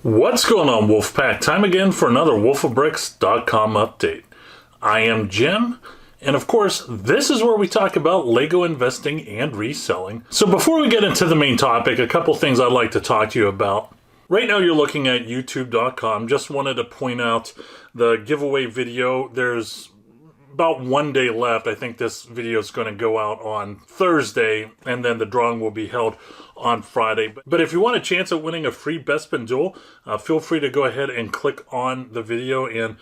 What's going on, Wolfpack? Time again for another wolfofbricks.com update. I am Jim, and of course, this is where we talk about Lego investing and reselling. So before we get into the main topic, a couple things I'd like to talk to you about. Right now you're looking at youtube.com. Just wanted to point out the giveaway video. There's about 1 day left. I think this video is going to go out on Thursday, and then the drawing will be held on Friday. But if you want a chance at winning a free Best Spin Duel, feel free to go ahead and click on the video and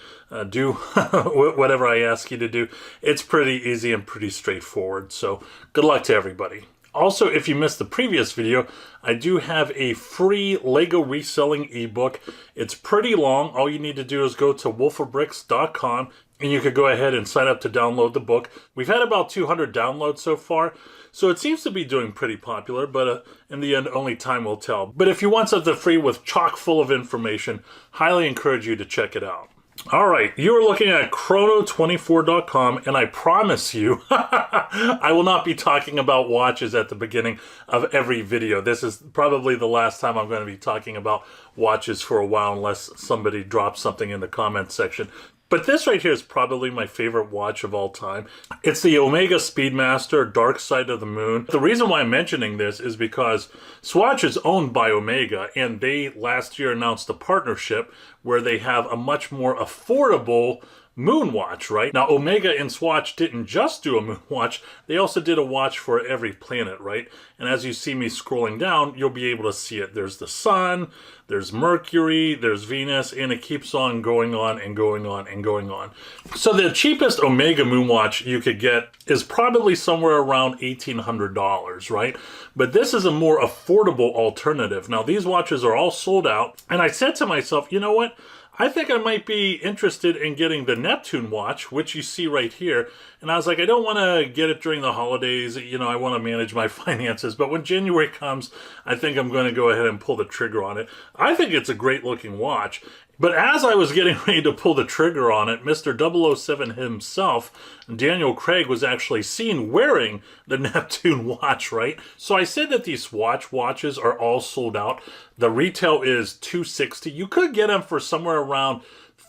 do whatever I ask you to do. It's pretty easy and pretty straightforward. So good luck to everybody. Also, if you missed the previous video, I do have a free Lego reselling ebook. It's pretty long. All you need to do is go to wolfofbricks.com and you could go ahead and sign up to download the book. We've had about 200 downloads so far, so it seems to be doing pretty popular, but in the end, only time will tell. But if you want something free with chock full of information, highly encourage you to check it out. All right, you are looking at chrono24.com, and I promise you, I will not be talking about watches at the beginning of every video. This is probably the last time I'm going to be talking about watches for a while, unless somebody drops something in the comment section. But this right here is probably my favorite watch of all time. It's the Omega Speedmaster Dark Side of the Moon. The reason why I'm mentioning this is because Swatch is owned by Omega, and they last year announced a partnership where they have a much more affordable moon watch, right? Now, Omega and Swatch didn't just do a moon watch, they also did a watch for every planet, right? And as you see me scrolling down, you'll be able to see it. There's the sun, there's Mercury, there's Venus, and it keeps on going on and going on and going on. So the cheapest Omega moon watch you could get is probably somewhere around $1,800, right? But this is a more affordable alternative. Now, these watches are all sold out, and I said to myself, you know what? I think I might be interested in getting the Neptune watch, which you see right here. And I was like, I don't want to get it during the holidays. You know, I want to manage my finances. But when January comes, I think I'm going to go ahead and pull the trigger on it. I think it's a great looking watch. But as I was getting ready to pull the trigger on it, Mr. 007 himself, Daniel Craig, was actually seen wearing the Neptune watch, right? So I said that these Swatch watches are all sold out. The retail is $260. You could get them for somewhere around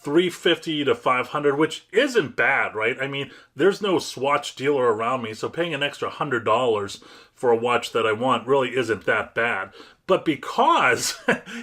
$350 to $500, which isn't bad, right? I mean, there's no Swatch dealer around me, so paying an extra $100 for a watch that I want really isn't that bad. But because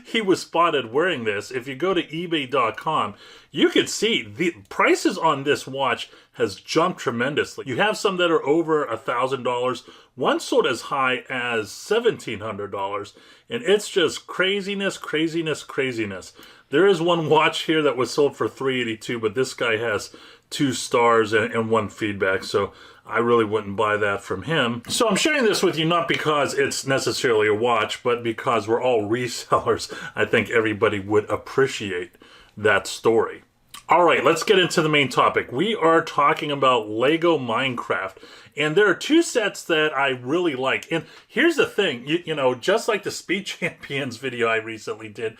he was spotted wearing this, if you go to ebay.com, you can see the prices on this watch has jumped tremendously. You have some that are over $1,000. One sold as high as $1,700. And it's just craziness, craziness, craziness. There is one watch here that was sold for $382, but this guy has 2 stars and 1 feedback, so I really wouldn't buy that from him. So I'm sharing this with you not because it's necessarily a watch, but because we're all resellers. I think everybody would appreciate that story. All right, let's get into the main topic. We are talking about Lego Minecraft, and there are 2 sets that I really like. And here's the thing, you know, just like the Speed Champions video I recently did,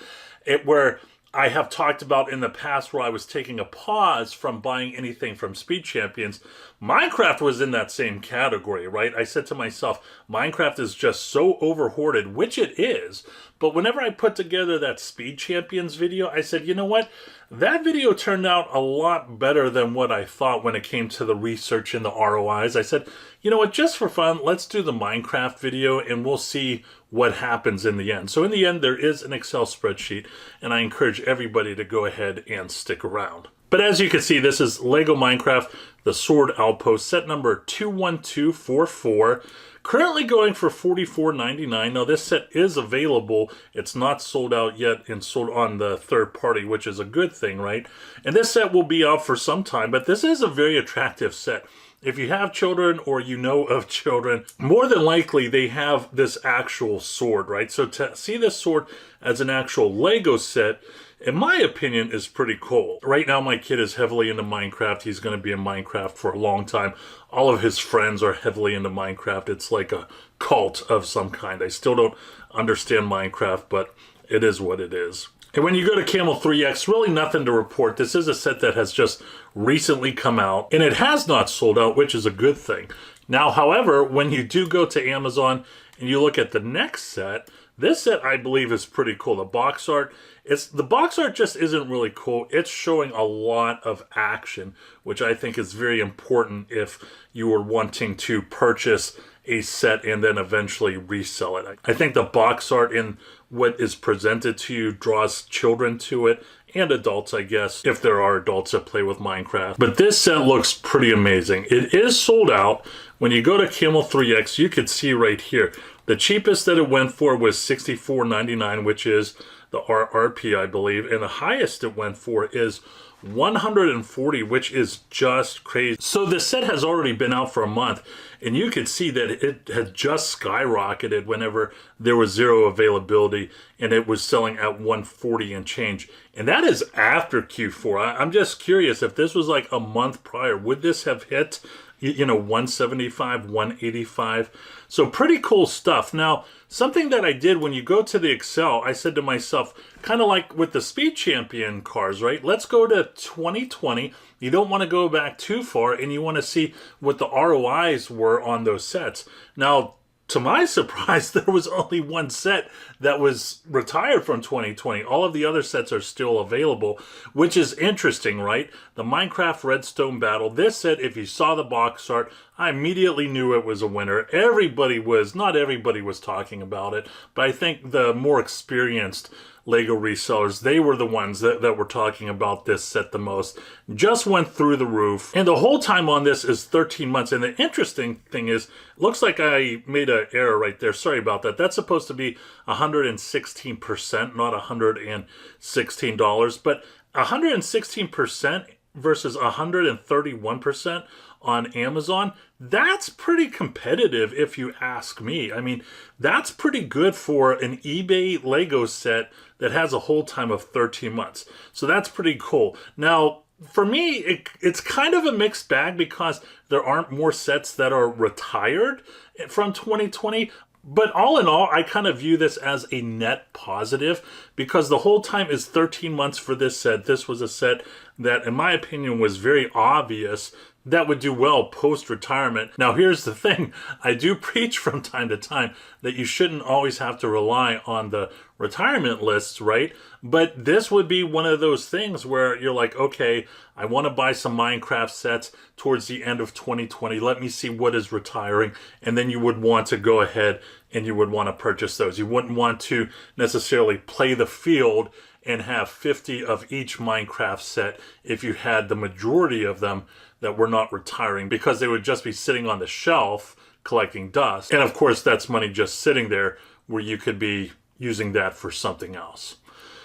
where I have talked about in the past where I was taking a pause from buying anything from Speed Champions, Minecraft was in that same category, right? I said to myself, Minecraft is just so over-hoarded, which it is. But whenever I put together that Speed Champions video, I said, you know what? That video turned out a lot better than what I thought when it came to the research and the ROIs. I said, you know what, just for fun, let's do the Minecraft video and we'll see what happens in the end. So in the end, there is an Excel spreadsheet, and I encourage everybody to go ahead and stick around. But as you can see, this is Lego Minecraft, the Sword Outpost, set number 21244. Currently going for $44.99. Now this set is available. It's not sold out yet and sold on the third party, which is a good thing, right? And this set will be out for some time, but this is a very attractive set. If you have children or you know of children, more than likely they have this actual sword, right? So to see this sword as an actual Lego set, in my opinion, is pretty cool. Right now, my kid is heavily into Minecraft. He's going to be in Minecraft for a long time. All of his friends are heavily into Minecraft. It's like a cult of some kind. I still don't understand Minecraft, but it is what it is. And when you go to Camel 3X, really nothing to report. This is a set that has just recently come out, and it has not sold out, which is a good thing. Now, however, when you do go to Amazon and you look at the next set, This set, I believe, is pretty cool. The box art, the box art just isn't really cool. It's showing a lot of action, which I think is very important if you were wanting to purchase a set and then eventually resell it. I think the box art in what is presented to you draws children to it, and adults, I guess, if there are adults that play with Minecraft. But this set looks pretty amazing. It is sold out. When you go to Camel 3X, you can see right here, the cheapest that it went for was $64.99, which is the RRP, I believe, and the highest it went for is $140, which is just crazy. So this set has already been out for a month, and you could see that it had just skyrocketed whenever there was zero availability, and it was selling at $140 and change. And that is after Q4. I'm just curious, if this was like a month prior, would this have hit, you know, $175, $185? So pretty cool stuff. Now, something that I did when you go to the Excel, I said to myself, kind of like with the Speed Champion cars, right? Let's go to 2020. You don't want to go back too far, and you want to see what the ROIs were on those sets. Now, to my surprise, there was only one set that was retired from 2020. All of the other sets are still available, which is interesting, right? The Minecraft Redstone Battle. This set, if you saw the box art, I immediately knew it was a winner. Not everybody was talking about it, but I think the more experienced Lego resellers, they were the ones that were talking about this set the most. Just went through the roof. And the whole time on this is 13 months. And the interesting thing is, it looks like I made an error right there. Sorry about that. That's supposed to be 116%, not $116. But 116% versus 131% on Amazon, that's pretty competitive if you ask me. I mean, that's pretty good for an eBay Lego set that has a hold time of 13 months. So that's pretty cool. Now, for me, it's kind of a mixed bag because there aren't more sets that are retired from 2020. But all in all, I kind of view this as a net positive because the whole time is 13 months for this set. This was a set that, in my opinion, was very obvious that would do well post-retirement. Now, here's the thing. I do preach from time to time that you shouldn't always have to rely on the retirement lists, right? But this would be one of those things where you're like, okay, I want to buy some Minecraft sets towards the end of 2020. Let me see what is retiring. And then you would want to go ahead and you would want to purchase those. You wouldn't want to necessarily play the field and have 50 of each Minecraft set if you had the majority of them that were not retiring, because they would just be sitting on the shelf collecting dust. And of course, that's money just sitting there where you could be using that for something else.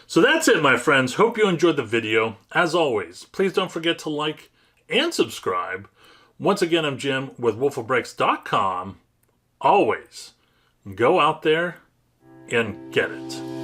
So that's it, my friends. Hope you enjoyed the video. As always, please don't forget to like and subscribe. Once again, I'm Jim with wolfofbricks.com. Always go out there and get it.